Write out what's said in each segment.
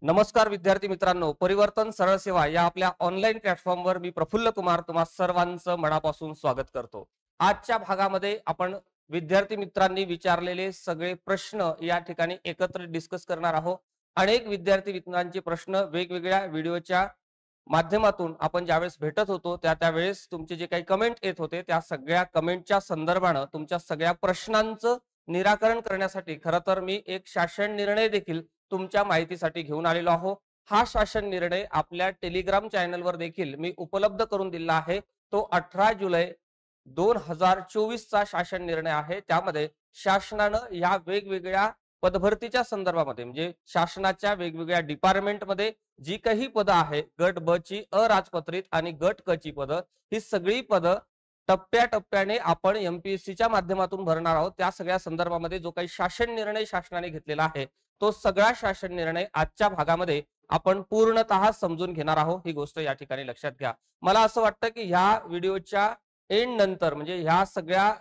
नमस्कार विद्यार्थी मित्रांनो, परिवर्तन सरळ सेवा या आपल्या ऑनलाईन प्लॅटफॉर्मवर मी प्रफुल्ल कुमार तुम्हा सर्वांचं मनापासून स्वागत करतो। आजच्या भागामध्ये आपण विद्यार्थी मित्रांनी विचारलेले सगळे प्रश्न या ठिकाणी एकत्र डिस्कस करणार आहोत। अनेक विद्यार्थी मित्रांचे प्रश्न वेगवेगळ्या व्हिडिओच्या माध्यमातून आपण ज्यावेळेस भेटत होतो त्यावेळेस तुमचे जे काही कमेंट येत होते त्या सगळ्या कमेंटच्या संदर्भानं तुमच्या सगळ्या प्रश्नांचं निराकरण करण्यासाठी खरं तर मी एक शासन निर्णय देखील तुमच्या माहितीसाठी घेऊन आलेलो आहो। हा शासन निर्णय आपल्या टेलिग्राम चॅनलवर देखील मी उपलब्ध करून दिला आहे। तो 18 जुलै 2024 चा शासन निर्णय आहे। त्यामध्ये शासनानं या वेगवेगळ्या पदभरतीच्या संदर्भामध्ये म्हणजे शासनाच्या वेगवेगळ्या डिपार्टमेंटमध्ये जी काही पदं आहे, गट ब ची अराजपत्रित आणि गट क ची पदं, ही सगळी पदं टप्प्याटप्प्याने आपण एमपीएससीच्या माध्यमातून भरणार आहोत। त्या सगळ्या संदर्भामध्ये जो काही शासन निर्णय शासनाने घेतलेला आहे तो सगळा शासन निर्णय आजच्या भागामध्ये आपण पूर्णतः समजून घेणार आहोत। ही गोष्ट या ठिकाणी लक्षात घ्या। मला असं वाटतं की ह्या व्हिडिओच्या एंड नंतर म्हणजे ह्या सगळ्या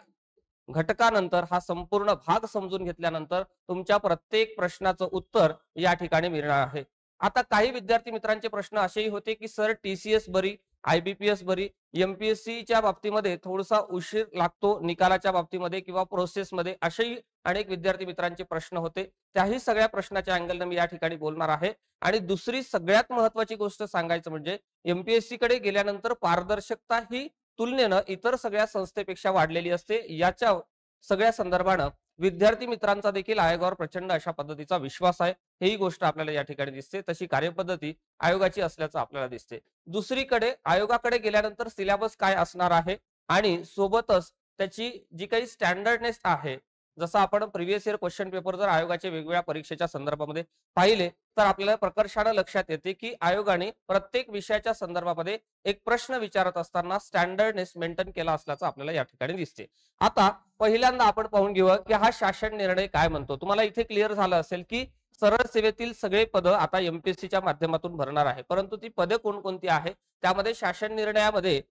घटकानंतर हा संपूर्ण भाग समजून घेतल्यानंतर तुमच्या प्रत्येक प्रश्नाचं उत्तर या ठिकाणी मिळणार आहे। आता काही विद्यार्थी मित्रांचे प्रश्न असेही होते की सर टीसीएस बरी, आयबीपीएस बरी, एमपीएससीच्या बाबतीमध्ये थोडासा उशीर लागतो निकालाच्या बाबतीमध्ये किंवा प्रोसेसमध्ये, असेही अनेक विद्यार्थी मित्रांचे प्रश्न होते। त्याही सगळ्या प्रश्नाच्या अँगलने मी या ठिकाणी बोलणार आहे। आणि दुसरी सगळ्यात महत्त्वाची गोष्ट सांगायचं म्हणजे एमपीएससी कडे गेल्यानंतर पारदर्शकता ही तुलनेनं इतर सगळ्या संस्थेपेक्षा वाढलेली असते। याच्या सगळ्या संदर्भानं विद्यार्थी मित्रांचा देखील आयोगावर प्रचंड अशा पद्धतीचा विश्वास आहे। ही गोष्ट आपल्याला या ठिकाणी दिसते। तशी कार्यपद्धती आयोगाची असल्याचं आपल्याला दिसते। दुसरीकडे आयोगाकडे गेल्यानंतर सिलेबस काय असणार आहे आणि सोबतच त्याची जी काही स्टँडर्डनेस आहे, जसं आपण प्रिव्हियस इयर क्वेश्चन पेपर जर आयोगाच्या वेगवेगळ्या परीक्षेच्या संदर्भामध्ये पाहिले तर आपल्याला प्रकर्षाने लक्षात येते की आयोगाने प्रत्येक विषयाच्या संदर्भामध्ये एक प्रश्न विचारत असताना स्टँडर्डनेस मेंटेन केला असल्याचं आपल्याला या ठिकाणी दिसते। आता पहिल्यांदा आपण पाहून घेऊया की हा शासन निर्णय काय म्हणतो। तुम्हाला इथे क्लिअर झालं असेल की सरळ सेवेतील सगळे पद आता एमपीएससीच्या माध्यमातून भरणार आहे, परंतु ती पदे कोणकोणती आहे त्यामध्ये शासन निर्णयामध्ये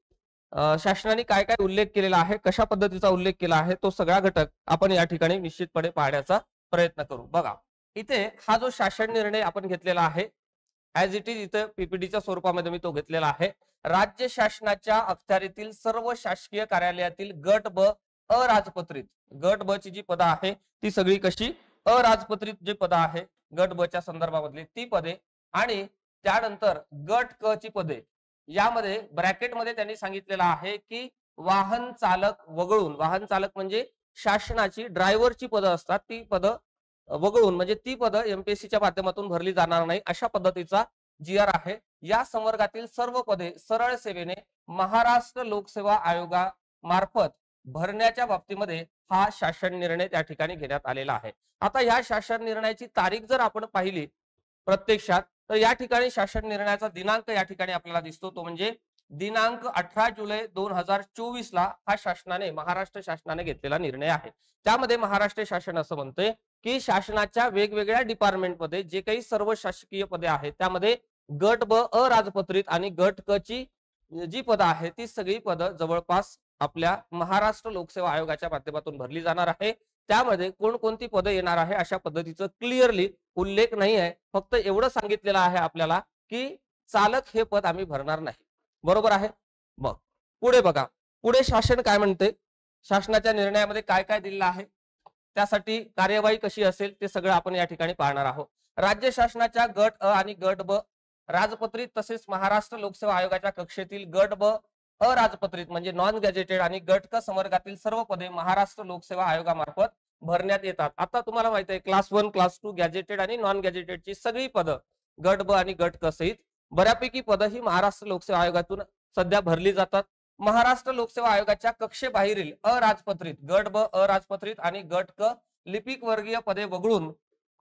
शासनाने काय काय उल्लेख केलेला आहे, कशा पद्धतीचा उल्लेख केला आहे, तो सगळा घटक आपण या ठिकाणी निश्चितपणे पाहण्याचा प्रयत्न करू। बघा इथे हा जो शासन निर्णय आपण घेतलेला आहे ऍज इट इज इथे पीपीटीच्या स्वरूपामध्ये मी तो घेतलेला आहे। राज्य शासनाच्या अखत्यारीतील सर्व शासकीय कार्यालयातील गट ब अराजपत्रित, गट ब ची जी पदं आहे ती सगळी कशी अराजपत्रित जी पदं आहे गट ब च्या संदर्भामधली ती पदे, आणि त्यानंतर गट क ची पदे, यामध्ये ब्रॅकेटमध्ये त्यांनी सांगितलेलं आहे की वाहन चालक वगळून, वाहन चालक म्हणजे शासनाची ड्रायव्हरची पदं असतात ती पदं वगळून म्हणजे ती पदं एमपीएससीच्या माध्यमातून भरली जाणार नाही अशा पद्धतीचा जीआर आहे। या संवर्गातील सर्व पदे सरळ सेवेने महाराष्ट्र लोकसेवा आयोगा मार्फत भरण्याच्या बाबतीमध्ये हा शासन निर्णय त्या ठिकाणी घेण्यात आलेला आहे। आता या शासन निर्णयाची तारीख जर आपण पाहिली प्रत्यक्षात तर या ठिकाणी शासन निर्णयाचा दिनांक या ठिकाणी आपल्याला दिसतो, तो म्हणजे दिनांक 18 जुलै 2024 ला हा शासनाने महाराष्ट्र शासनाने घेतलेला निर्णय आहे। त्यामध्ये महाराष्ट्र शासन असं म्हणतंय की शासनाच्या वेगवेगळ्या डिपार्टमेंटमध्ये जे काही सर्व शासकीय पदे आहेत त्यामध्ये गट ब अराजपत्रित आणि गट क ची जी पदं आहेत ती सगळी पदं जवळपास आपल्या महाराष्ट्र लोकसेवा आयोगाच्या माध्यमातून भरली जाणार आहे। त्यामध्ये कोणकोणती पदं येणार आहे अशा पद्धतीचं क्लिअरली उल्लेख नाही आहे, फक्त एवढं सांगितलेलं आहे आपल्याला की चालक हे पद आम्ही भरणार नाही। बरोबर आहे। मग पुढे बघा, पुढे शासन काय म्हणते, शासनाच्या निर्णयामध्ये काय काय दिलेलं आहे, त्यासाठी कार्यवाही कशी असेल ते सगळं आपण या ठिकाणी पाहणार आहोत। राज्य शासनाच्या गट अ आणि गट ब राजपत्रित तसेच महाराष्ट्र लोकसेवा आयोगाच्या कक्षेतील गट ब अराजपत्रित म्हणजे नॉन गॅजेटेड आणि गट क संवर्गातील सर्व पदे महाराष्ट्र लोकसेवा आयोगामार्फत भरण्यात येतात। आता तुम्हाला माहिती आहे क्लास 1 क्लास 2 गॅजेटेड आणि नॉन गॅजेटेडची सगळी पदं गट ब आणि गट क सहित बऱ्यापैकी पदं ही महाराष्ट्र लोकसेवा आयोगातून सध्या भरली जातात। महाराष्ट्र लोकसेवा आयोगाच्या कक्षेबाहेरील अराजपत्रित गट ब अराजपत्रित आणि गट क लिपिक वर्गीय पदे वगळून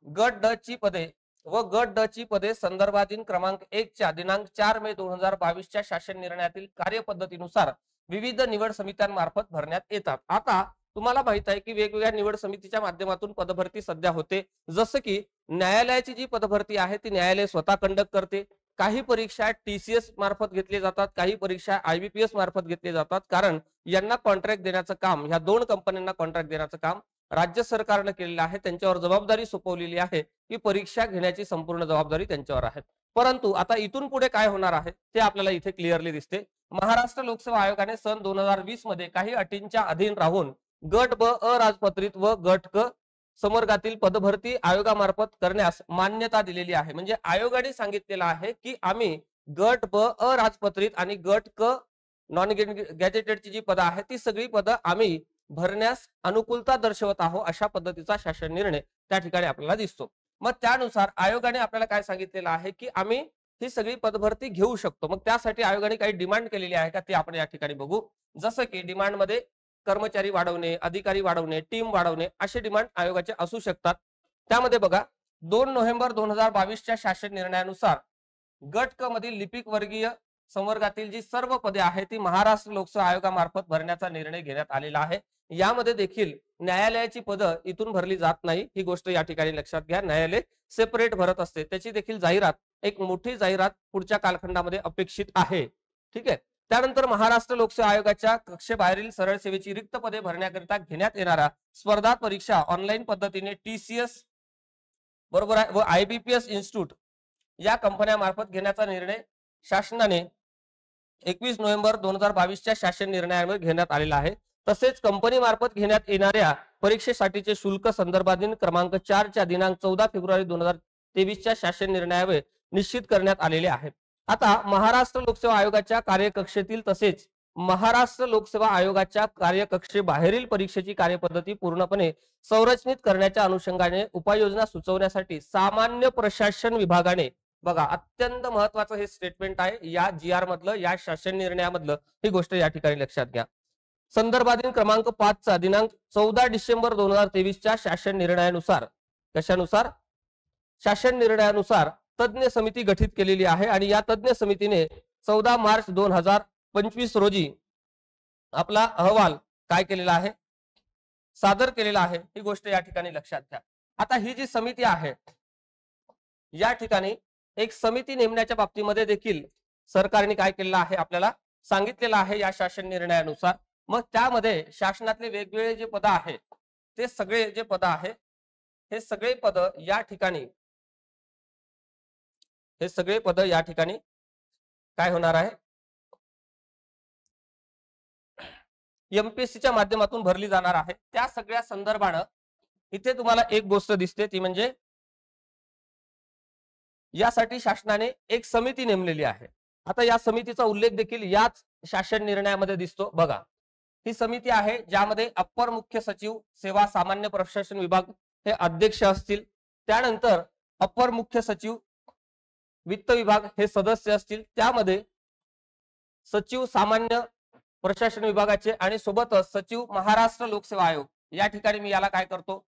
गट ड ची पदे व गट ड ची पदे संदर्भाधीन क्रमांक 1 च्या दिनांक 4 मे 2022 च्या शासन निर्णयातील कार्यपद्धतीनुसार विविध निवड समित्यांमार्फत भरण्यात येतात। आता तुम्हाला माहित आहे की वेगवेगळ्या निवड समितीच्या माध्यमातून पदभरती सध्या होते, जसं की न्यायालयाची जी पदभरती आहे ती न्यायालय स्वतः कंडक्ट करते। काही परीक्षा टीसीएस मार्फत घेतली जातात, काही परीक्षा आयबीपीएस मार्फत घेतली जातात, कारण यांना कॉन्ट्रॅक्ट देण्याचं काम, ह्या दोन कंपन्यांना कॉन्ट्रॅक्ट देण्याचं काम राज्य सरकारनं केलेलं आहे, त्यांच्यावर जबाबदारी सोपवलेली आहे की परीक्षा घेण्याची संपूर्ण जबाबदारी त्यांच्यावर आहे. परंतु आता इथून पुढे काय होणार आहे ते आपल्याला इथे क्लिअरली दिसते. महाराष्ट्र लोकसेवा आयोगाने सन 2020 मध्ये काही अटींच्या अधीन राहून गट ब अराजपत्रित व गट क संवर्गातील पदभरती आयोगामार्फत करण्यास मान्यता दिलेली आहे. म्हणजे आयोगाने सांगितलेलं आहे की आम्ही गट ब अराजपत्रित आणि गट क नॉन गॅजेटेडची जी पदं आहेत ती सगळी पदं आम्ही भरण्यास अनुकूलता दर्शवत आहोत, अशा पद्धतीचा शासन निर्णय त्या ठिकाणी आपल्याला दिसतो. मग त्यानुसार आयोगाने आपल्याला काय सांगितलेलं आहे की आम्ही ही सगळी पदभरती घेऊ शकतो. मग त्यासाठी आयोगाने काही डिमांड केलेली आहे का ते आपण या ठिकाणी बघू. जसं की डिमांड मध्ये कर्मचारी वाढवणे, अधिकारी वाढवणे, टीम वाढवणे असे डिमांड आयोगाचे असू शकतात. त्यामध्ये बघा 2 नोव्हेंबर 2022च्या शासन निर्णयानुसार गट क मधील लिपिक वर्गीय संवर्गातील जी सर्व पदे आहेत ती महाराष्ट्र लोकसेवा आयोगामार्फत भरण्याचा निर्णय घेण्यात आलेला आहे. यामध्ये देखील न्यायालयाची पदं इथून भरली जात नाही, ही गोष्ट या ठिकाणी लक्षात घ्या. न्यायालय सेपरेट भरत असते. त्याची देखील जाहिरात, एक मोठी जाहिरात पुढच्या कालखंडामध्ये अपेक्षित आहे. ठीक आहे. त्यानंतर महाराष्ट्र लोकसेवा आयोगाच्या कक्षेबाहेरील सरळ सेवेची रिक्त पदे भरण्याकरिता घेण्यात येणाऱ्या स्पर्धा परीक्षा ऑनलाईन पद्धतीने TCS बरोबर आहे व IBPS इन्स्टिट्यूट या कंपन्यांमार्फत घेण्याचा निर्णय शासनाने 21 नोव्हेंबर 2022च्या शासन निर्णयामध्ये घेण्यात आलेला आहे. तसेच कंपनी मार्फत घेण्यात येणाऱ्या परीक्षेसाठीचे शुल्क संदर्भाधीन क्रमांक 4 च्या दिनांक 14 फेब्रुवारी 2023च्या शासन निर्णयावर निश्चित करण्यात आलेले आहे. आता महाराष्ट्र लोकसेवा आयोगाच्या कार्यकक्षेतील तसेच महाराष्ट्र लोकसेवा आयोगाच्या कार्यकक्षेबाहेरील परीक्षेची कार्यपद्धती पूर्णपणे संरचनित करण्याच्या अनुषंगाने उपाययोजना सुचवण्यासाठी सामान्य प्रशासन विभागाने, बघा अत्यंत महत्वाचं हे स्टेटमेंट आहे या GR मधलं, या शासन निर्णयामधलं, ही गोष्ट या ठिकाणी लक्षात घ्या. संदर्भाधीन क्रमांक 5 चा दिनांक 14 डिसेंबर 2023च्या शासन निर्णयानुसार, कशानुसार? शासन निर्णयानुसार तज्ञ समिती गठीत केलेली आहे आणि या तज्ञ समितीने 14 मार्च 2025 रोजी आपला अहवाल काय केलेला आहे? सादर केलेला आहे. ही गोष्ट या ठिकाणी लक्षात घ्या. आता ही जी समिती आहे या ठिकाणी एक समिती नेमण्याच्या बाबतीमध्ये देखील सरकारने काय केलेलं आहे आपल्याला सांगितलेलं आहे या शासन निर्णयानुसार. मग त्यामध्ये शासनातले वेगवेगळे जे पद आहेत ते सगळे जे पद आहे हे सगळे पद या ठिकाणी, हे सगळे पद या ठिकाणी काय होणार आहे? MPSCच्या माध्यमातून भरली जाणार आहे. त्या सगळ्या संदर्भानं इथे तुम्हाला एक गोष्ट दिसते ती म्हणजे यासाठी शासनाने एक समिती नेमलेली आहे. आता या समितीचा उल्लेख देखील याच शासन निर्णयामध्ये दिसतो. बघा ही समिती आहे ज्यामध्ये अप्पर मुख्य सचिव सेवा सामान्य प्रशासन विभाग हे अध्यक्ष असतील. त्यानंतर अप्पर मुख्य सचिव वित्त विभाग हे सदस्य असतील. त्यामध्ये सचिव सामान्य प्रशासन विभागाचे आणि सोबतच सचिव महाराष्ट्र लोकसेवा आयोग, या ठिकाणी मी याला काय करतो?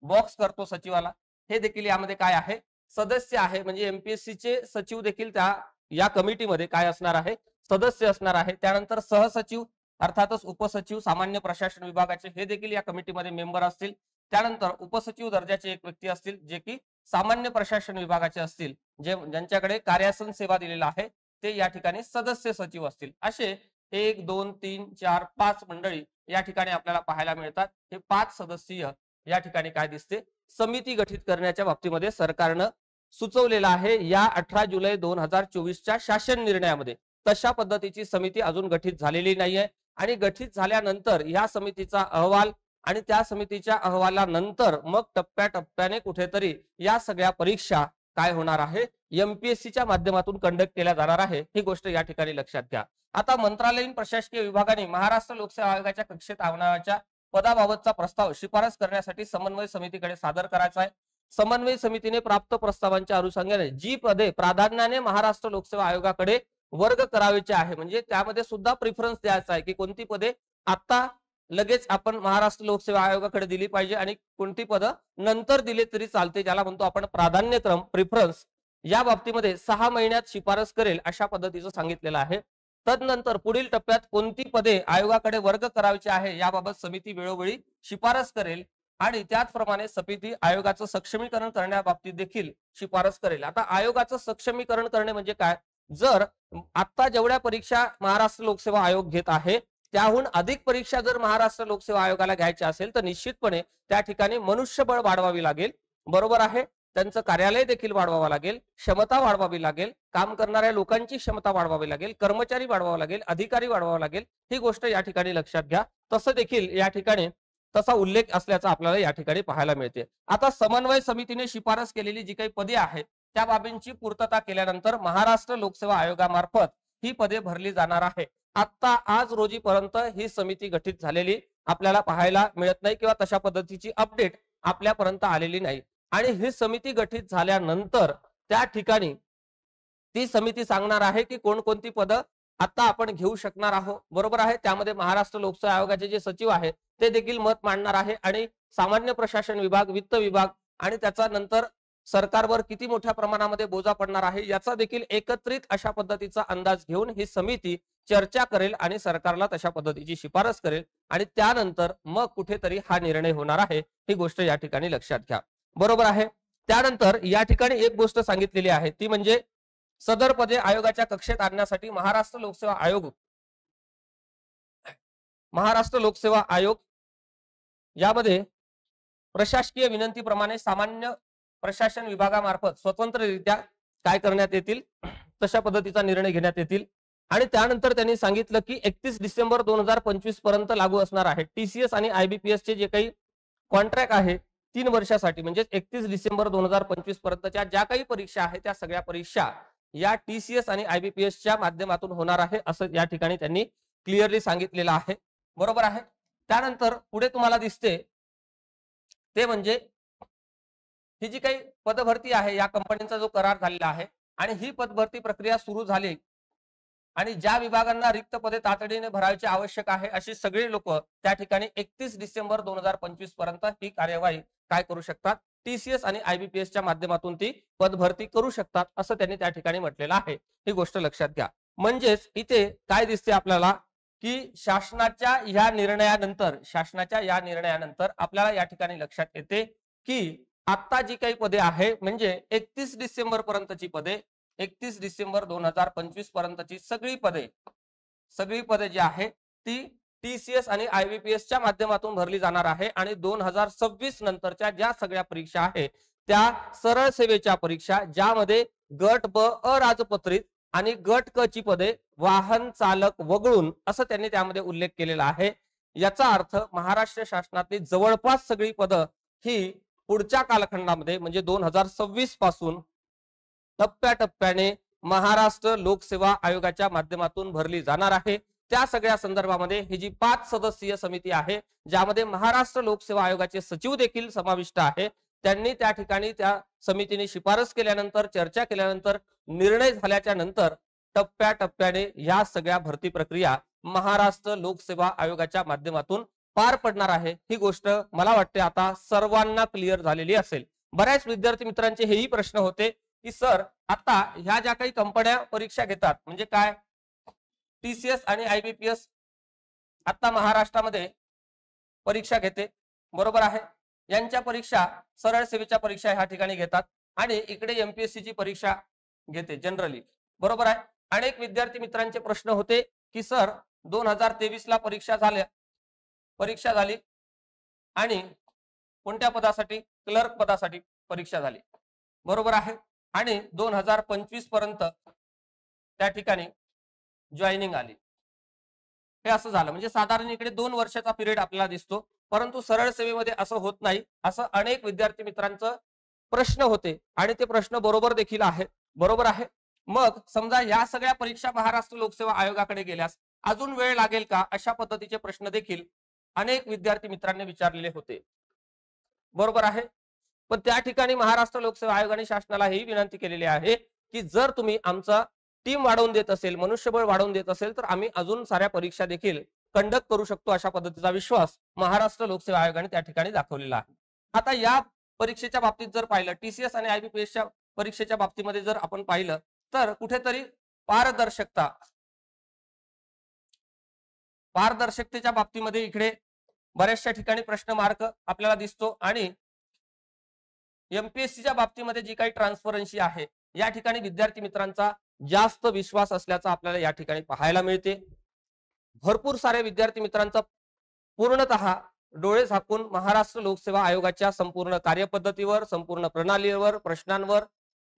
बॉक्स करतो सचिवाला. हे देखील यामध्ये काय आहे? सदस्य आहे. म्हणजे MPSCचे सचिव देखील त्या या कमिटीमध्ये काय असणार आहे? सदस्य असणार आहे. त्यानंतर सहसचिव अर्थातच उपसचिव सामान्य प्रशासन विभागाचे हे देखील या कमिटीमध्ये मेंबर असतील. त्यानंतर उपसचिव दर्जाचे एक व्यक्ती असतील जे की सामान्य प्रशासन विभागाचे असतील, जे ज्यांच्याकडे कार्यासन सेवा दिलेला आहे ते या ठिकाणी सदस्य सचिव असतील. असे 1 2 3 4 5 मंडळी या ठिकाणी आपल्याला पाहायला मिळतात. हे 5 सदस्यीय या ठिकाणी काय दिसते? समिती गठीत करण्याच्या बाबतीमध्ये सरकारनं सुचवलेलं आहे या 18 जुलै 2024च्या शासन निर्णयामध्ये. तशा पद्धतीची समिती अजून गठीत झालेली नाहीये आणि गठीत झाल्यानंतर या समितीचा अहवाल आणि त्या समितीच्या अहवालानंतर मग टप्प्याटप्प्याने कुठेतरी या सगळ्या परीक्षा काय होणार आहे? MPSCच्या माध्यमातून कंडक्ट केल्या जाणार आहे. ही गोष्ट या ठिकाणी लक्षात घ्या. आता मंत्रालयीन प्रशासकीय विभागाने महाराष्ट्र लोकसेवा आयोगाच्या कक्षेत आवनाच्या पदाबाबतचा प्रस्ताव शिफारस करण्यासाठी समन्वय समितीकडे सादर करायचा आहे. समन्वय समितीने प्राप्त प्रस्तावांच्या अनुषंगाने जी पदे प्राधान्याने महाराष्ट्र लोकसेवा आयोगाकडे वर्ग करायचे आहे, म्हणजे त्यामध्ये सुद्धा प्रिफरन्स द्यायचा आहे की कोणती पदे आता लगेच आपण महाराष्ट्र लोकसेवा आयोगाकडे दिली पाहिजे आणि कोणती पदं नंतर दिले तरी चालते, ज्याला म्हणतो आपण प्राधान्यक्रम, प्रिफरन्स. या बाबतीमध्ये 6 महिन्यात शिफारस करेल अशा पद्धतीचं सांगितलेलं आहे. तदनंतर पुढील टप्प्यात कोणती पदे आयोगाकडे वर्ग करायची आहे याबाबत समिती वेळोवेळी शिफारस करेल आणि त्याचप्रमाणे समिती आयोगाचं सक्षमीकरण करण्याबाबतीत देखील शिफारस करेल. आता आयोगाचं सक्षमीकरण करणे म्हणजे काय? जर आता जेवढ्या परीक्षा महाराष्ट्र लोकसेवा आयोग घेत आहे त्याहून अधिक परीक्षा जर महाराष्ट्र लोकसेवा आयोगाला घ्यायच्या असेल तर निश्चितपणे त्या ठिकाणी मनुष्यबळ वाढवावी लागेल, बरोबर आहे. त्यांचं कार्यालय देखील वाढवावं लागेल, क्षमता वाढवावी लागेल, काम करणाऱ्या लोकांची क्षमता वाढवावी लागेल, कर्मचारी वाढवावा लागेल, अधिकारी वाढवावा लागेल. ही गोष्ट या ठिकाणी लक्षात घ्या. तसं देखील या ठिकाणी तसा उल्लेख असल्याचा आपल्याला या ठिकाणी पाहायला मिळते. आता समन्वय समितीने शिफारस केलेली जी काही पदे आहेत त्या बाबींची पूर्तता केल्यानंतर महाराष्ट्र लोकसेवा आयोगामार्फत ही पदे भरली जाणार आहे. आता आज रोजीपर्यंत ही समिती गठीत झालेली आपल्याला पाहायला मिळत नाही किंवा तशा पद्धतीची अपडेट आपल्यापर्यंत आलेली नाही. आणि ही समिती गठीत झाल्यानंतर त्या ठिकाणी ती समिती सांगणार आहे की कोणकोणती पदं आता आपण घेऊ शकणार आहोत, बरोबर आहे. त्यामध्ये महाराष्ट्र लोकसेवा आयोगाचे जे सचिव आहेत ते देखील मत मांडणार आहे आणि सामान्य प्रशासन विभाग, वित्त विभाग आणि त्याचा नंतर सरकारवर किती मोठ्या प्रमाणामध्ये बोजा पडणार आहे याचा देखील एकत्रित अशा पद्धतीचा अंदाज घेऊन ही समिती चर्चा करेल आणि सरकारला तशा पद्धतीची शिफारस करेल आणि त्यानंतर मग कुठेतरी हा निर्णय होणार आहे. ही गोष्ट या ठिकाणी लक्षात घ्या, बरोबर आहे. त्यानंतर या ठिकाणी एक गोष्ट सांगितलेली आहे ती म्हणजे सदर पदे आयोगाच्या कक्षेत आणण्यासाठी महाराष्ट्र लोकसेवा आयोग यामध्ये प्रशासकीय विनंतीप्रमाणे सामान्य प्रशासन विभागामार्फत स्वतंत्ररित्या काय करण्यात येतील तशा पद्धतीचा निर्णय घेण्यात येतील. आणि त्यानंतर त्यांनी सांगितलं की 31 डिसेंबर 2025 पर्यंत लागू असणार आहे. टीसीएस आणि आयबीपीएस चे जे काही कॉन्ट्रॅक्ट आहे 3 वर्षासाठी म्हणजे 31 डिसेंबर 2025 पर्यंतच्या ज्या काही परीक्षा आहेत त्या सगळ्या परीक्षा या टीसीएस आणि आयबीपीएस च्या माध्यमातून होणार आहे असं या ठिकाणी त्यांनी क्लिअरली सांगितलेलं आहे, बरोबर आहे. त्यानंतर पुढे तुम्हाला दिसते ते म्हणजे ही जी काही पदभरती आहे या कंपनीचा जो करार झालेला आहे आणि ही पदभरती प्रक्रिया सुरू झाली आणि ज्या विभागांना रिक्त पदे तातडीने भरायची आवश्यक आहे अशी सगळी लोक त्या ठिकाणी 31 डिसेंबर 2025 पर्यंत ही कार्यवाही काय करू शकतात, टीसीएस आणि आयबीपीएस च्या माध्यमातून ती पदभरती करू शकतात असं त्यांनी त्या ठिकाणी म्हटलेलं आहे. ही गोष्ट लक्षात घ्या. म्हणजेच इथे काय दिसते आपल्याला की शासनाच्या या निर्णयानंतर आपल्याला या ठिकाणी लक्षात येते की आता जी काही पदे आहे म्हणजे 31 डिसेंबर पर्यंतची पदे 31 डिसेंबर 2025 पर्यंतची सगळी पदे जी आहे ती टीसीएस आणि आयबीपीएस च्या माध्यमातून भरली जाणार आहे आणि 2026 नंतरच्या ज्या सगळ्या परीक्षा आहेत त्या सरळ सेवेच्या परीक्षा ज्यामध्ये गट ब अराजपत्रित आणि गट क ची पदे वाहन चालक वगळून असं त्यांनी त्यामध्ये उल्लेख केलेला आहे. याचा अर्थ महाराष्ट्र शासनातली जवळपास सगळी पदं ही पुढच्या कालखंडामध्ये म्हणजे 2026 पासून टप्प्याटप्प्याने महाराष्ट्र लोकसेवा आयोगाच्या माध्यमातून भरली जाणार आहे. त्या सगळ्या संदर्भामध्ये ही जी 5 सदस्यीय समिती आहे ज्यामध्ये महाराष्ट्र लोकसेवा आयोगाचे सचिव देखील समाविष्ट आहे, त्यांनी त्या ठिकाणी त्या समितीने शिफारस केल्यानंतर चर्चा केल्यानंतर निर्णय झाल्याच्या नंतर टप्प्याटप्प्याने या सगळ्या भरती प्रक्रिया महाराष्ट्र लोकसेवा आयोगाच्या माध्यमातून पार पडणार आहे. ही गोष्ट मला वाटते आता सर्वांना क्लिअर झालेली असेल. बऱ्याच विद्यार्थी मित्रांचे हेही प्रश्न होते की सर आता ह्या ज्या काही कंपन्या परीक्षा घेतात म्हणजे काय टीसीएस आणि आयबीपीएस आता महाराष्ट्रामध्ये परीक्षा घेते, बरोबर आहे. यांच्या परीक्षा सरळ सेवेच्या परीक्षा ह्या ठिकाणी घेतात आणि इकडे एमपीएससी ची परीक्षा घेते जनरली, बरोबर आहे. अनेक विद्यार्थी मित्रांचे प्रश्न होते की सर 2023 ला परीक्षा झाली आणि कोणत्या पदासाठी, क्लर्क पदासाठी परीक्षा झाली, बरोबर आहे. आणि 2025 पर्यंत त्या ठिकाणी जॉईनिंग आली. हे असं झालं म्हणजे साधारण इकडे 2 वर्षाचा पिरियड आपल्याला दिसतो, परंतु सरळ सेवेमध्ये असं होत नाही असं अनेक विद्यार्थी मित्रांचं प्रश्न होते आणि ते प्रश्न बरोबर देखील आहेत, बरोबर आहे. मग समजा या सगळ्या परीक्षा महाराष्ट्र लोकसेवा आयोगाकडे गेल्यास अजून वेळ लागेल का अशा पद्धतीचे प्रश्न देखील अनेक विद्यार्थी मित्रांनी विचारलेले होते, बरोबर आहे. पण त्या ठिकाणी महाराष्ट्र लोकसेवा आयोगाने शासनाला ही विनंती केलेली आहे की जर तुम्ही आमचा टीम वाढवून देत असेल, मनुष्यबळ वाढवून देत असेल तर आम्ही अजून साऱ्या परीक्षा देखील कंडक्ट करू शकतो अशा पद्धतीचा विश्वास महाराष्ट्र लोकसेवा आयोगाने त्या ठिकाणी दाखवलेला आहे. आता या परीक्षेच्या बाबतीत जर पाहिलं टीसीएस आणि आयबीपीएसच्या परीक्षेच्या बाबतीमध्ये जर आपण पाहिलं तर कुठेतरी पारदर्शकतेच्या बाबतीमध्ये इकडे बऱ्याचशा ठिकाणी प्रश्न मार्क आपल्याला दिसतो आणि एमपीएससीच्या बाबतीमध्ये जी काही ट्रान्सपरन्सी आहे या ठिकाणी विद्यार्थी मित्रांचा जास्त विश्वास असल्याचा आपल्याला या ठिकाणी पाहायला मिळते. भरपूर सारे विद्यार्थी मित्रांचा पूर्णतः डोळे झाकून महाराष्ट्र लोकसेवा आयोगाच्या संपूर्ण कार्यपद्धतीवर, संपूर्ण प्रणालीवर, प्रश्नांवर,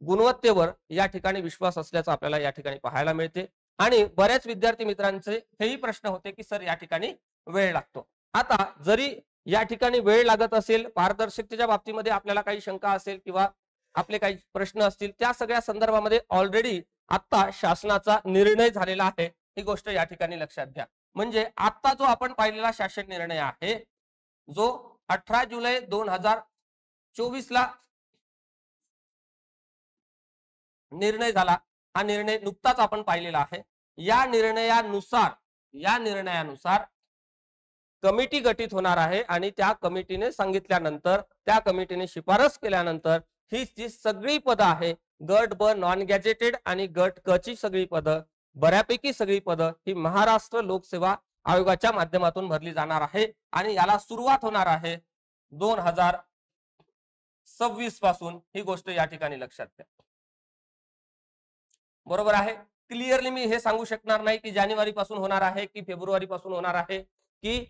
गुणवत्तेवर या ठिकाणी विश्वास असल्याचं आपल्याला या ठिकाणी पाहायला मिळते। आणि बऱ्याच विद्यार्थी मित्रांचे हेही प्रश्न होते की सर या ठिकाणी वेळ लागतो। आता जरी या ठिकाणी वेळ लागत असेल, पारदर्शकतेच्या बाबतीमध्ये आपल्याला काही शंका असेल किंवा आपले काही प्रश्न असतील, त्या सगळ्या संदर्भामध्ये ऑलरेडी आता शासनाचा निर्णय झालेला आहे, ही गोष्ट या ठिकाणी लक्षात घ्या। म्हणजे आता जो आपण पाहिलेला शासन निर्णय आहे, जो 18 जुलै 2024 ला निर्णय झाला, हा निर्णय नुकताच आपण पाहिलेला आहे। या निर्णयानुसार कमिटी गठीत होणार आहे आणि त्या कमिटीने सांगितल्यानंतर, त्या कमिटीने शिफारस केल्यानंतर ही जी सगळी पदं आहे, गट ब नॉन गॅजेटेड आणि गट क ची सगळी पदं, बऱ्यापैकी सगळी पदं ही महाराष्ट्र लोकसेवा आयोगाच्या माध्यमातून भरली जाणार आहे आणि याला सुरुवात होणार आहे 2026 पासून। ही गोष्ट या ठिकाणी लक्षात घ्या, बरोबर आहे। क्लिअरली मी हे सांगू शकणार नाही की जानेवारी पासून होणार आहे की फेब्रुवारी पासून होणार आहे की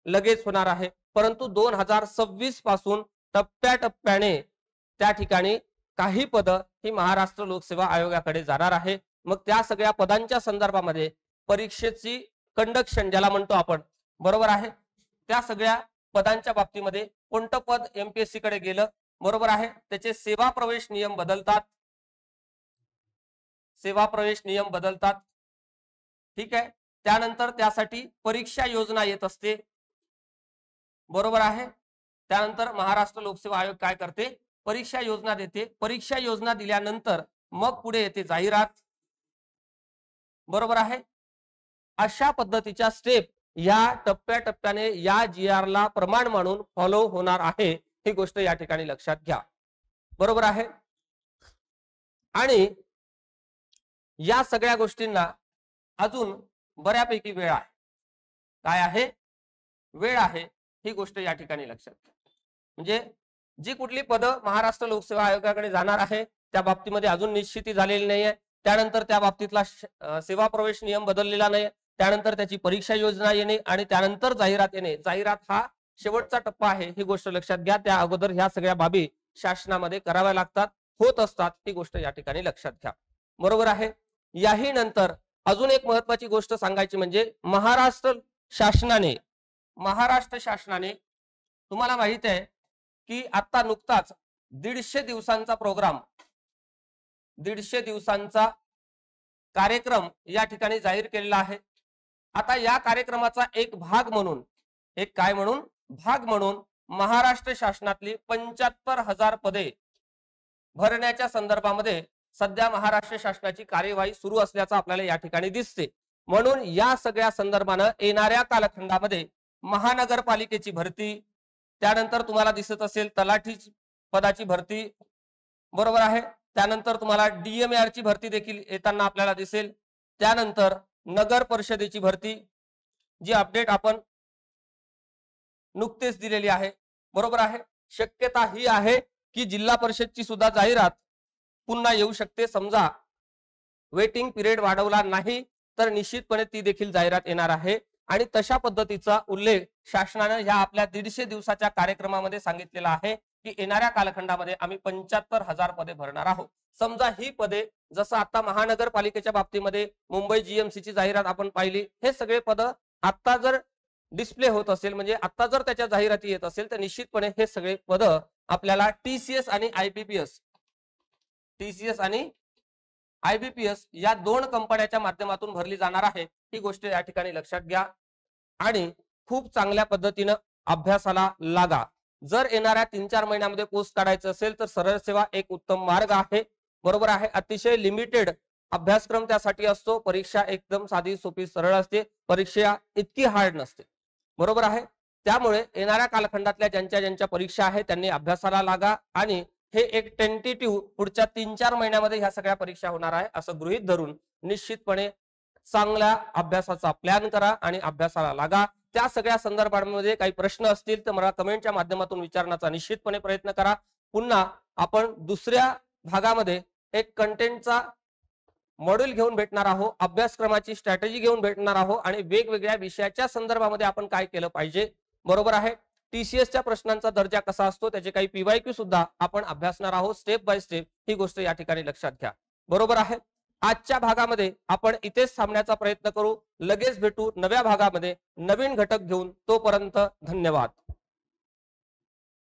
लगेच होणार आहे, परंतु 2026 पासून टप्प्याटप्प्याने त्या ठिकाणी काही पदं ही महाराष्ट्र लोकसेवा आयोगाकडे जाणार आहे। मग त्या सगळ्या पदांच्या संदर्भामध्ये परीक्षेची कंडक्शन ज्याला म्हणतो आपण, बरोबर आहे, त्या सगळ्या पदांच्या बाबतीमध्ये कोणतं पद एमपीएससी कडे गेलं, बरोबर आहे, त्याचे सेवा प्रवेश नियम बदलतात, ठीक आहे। त्यानंतर त्यासाठी परीक्षा योजना येत असते, बरोबर आहे। त्यानंतर महाराष्ट्र लोकसेवा आयोग काय करते, परीक्षा योजना देते। परीक्षा योजना दिल्यानंतर मग पुढे येते जाहिरात, बरोबर आहे। अशा पद्धतीच्या स्टेप या टप्प्याटप्प्याने या जीआर ला प्रमाण म्हणून फॉलो होणार आहे, ही गोष्ट या ठिकाणी लक्षात घ्या, बरोबर आहे। आणि या सगळ्या गोष्टींना अजून बऱ्यापैकी वेळ आहे, काय आहे, वेळ आहे, ही गोष्ट या ठिकाणी लक्षात घ्या। म्हणजे जी कुठली पदं महाराष्ट्र लोकसेवा आयोगाकडे जाणार आहे त्या बाबतीमध्ये अजून निश्चिती झालेली नाहीये। त्यानंतर त्या बाबतीतला सेवा प्रवेश नियम बदललेला नाही, त्यानंतर त्याची परीक्षा योजना येणे आणि त्यानंतर जाहिरात येणे। जाहिरात हा शेवटचा टप्पा आहे, ही गोष्ट लक्षात घ्या। त्या अगोदर ह्या सगळ्या बाबी शासनामध्ये कराव्या लागतात, होत असतात, ही गोष्ट या ठिकाणी लक्षात घ्या, बरोबर आहे। याही नंतर अजून एक महत्वाची गोष्ट सांगायची म्हणजे महाराष्ट्र शासनाने तुम्हाला माहित आहे की आता नुकताच 150 दिवसांचा प्रोग्राम, 150 दिवसांचा कार्यक्रम या ठिकाणी जाहीर केलेला आहे। आता या कार्यक्रमाचा एक भाग म्हणून महाराष्ट्र शासनातली 75,000 पदे भरण्याच्या संदर्भामध्ये सध्या महाराष्ट्र शासनाची कार्यवाही सुरू असल्याचं आपल्याला या ठिकाणी दिसते। म्हणून या सगळ्या संदर्भाने येणाऱ्या कालखंडामध्ये महानगरपालिकेची भरती, त्यानंतर तुम्हाला दिसत असेल तलाठी पदाची भरती, बरोबर आहे, त्यानंतर तुम्हाला डीएमआर ची भरती देखील येताना आपल्याला दिसेल, त्यानंतर नगर परिषदेची भरती जी अपडेट आपण नुकतेच दिलेली आहे, बरोबर आहे। शक्यता ही आहे की जिल्हा परिषदची सुद्धा जाहिरात पुन्हा येऊ शकते, समजा वेटिंग पिरियड वाढवला नाही तर निश्चितपणे ती देखील जाहिरात येणार आहे। आणि तशा पद्धतीचा उल्लेख शासनाने ह्या आपल्या 150 दिवसाच्या कार्यक्रमामध्ये सांगितलेला आहे की येणाऱ्या कालखंडामध्ये आम्ही 75,000 पदे भरणार आहोत। समजा ही पदे जसं आता महानगरपालिकेच्या बाबतीमध्ये मुंबई जीएमसीची जाहिरात आपण पाहिली, हे सगळे पद आता जर डिस्प्ले होत असेल, म्हणजे आता जर त्याच्या जाहिराती येत असेल तर निश्चितपणे हे सगळे पद आपल्याला टीसीएस आणि आयबीपीएस या दोन कंपन्यांच्या माध्यमातून भरली जाणार आहे, ही गोष्ट या ठिकाणी लक्षात घ्या। आणि खूप चांगल्या पद्धतीने अभ्यासाला लागा। जर येणाऱ्या 3-4 महिन्यामध्ये पोस्ट काढायचं असेल तर सरळ सेवा एक उत्तम मार्ग आहे, बरोबर आहे। अतिशय लिमिटेड अभ्यासक्रम त्यासाठी असतो, परीक्षा एकदम साधी सोपी सरळ असते, परीक्षा इतकी हार्ड नसते, बरोबर आहे। त्यामुळे येणाऱ्या कालखंडातल्या ज्यांच्या परीक्षा आहेत त्यांनी अभ्यासाला लागा आणि हे एक टेंटेटिव्ह पुढच्या 3-4 महिन्यामध्ये ह्या सगळ्या परीक्षा होणार आहे असं गृहीत धरून निश्चितपणे चांगल्या अभ्यासाचा प्लॅन करा आणि अभ्यासाला लागा। त्या सगळ्या संदर्भांमध्ये काही प्रश्न असतील तर मला कमेंटच्या माध्यमातून विचारण्याचा निश्चितपणे प्रयत्न करा। पुन्हा आपण दुसऱ्या भागामध्ये एक कंटेंटचा मॉड्यूल घेऊन भेटणार आहोत, अभ्यासक्रमाची स्ट्रॅटेजी घेऊन भेटणार आहोत आणि वेगवेगळ्या विषयाच्या संदर्भामध्ये आपण काय केलं पाहिजे, बरोबर आहे. टीसीएसच्या प्रश्नांचा दर्जा कसा असतो, त्याचे काही पीवायक्यू सुद्धा आपण अभ्यासणार आहोत स्टेप बाय स्टेप. ही गोष्ट या ठिकाणी लक्षात घ्या, बरोबर आहे. आजच्या भागामध्ये आपण इथेच थांबण्याचा प्रयत्न करू. लगेच भेटू नव्या भागामध्ये नवीन घटक घेऊन. तोपर्यंत धन्यवाद.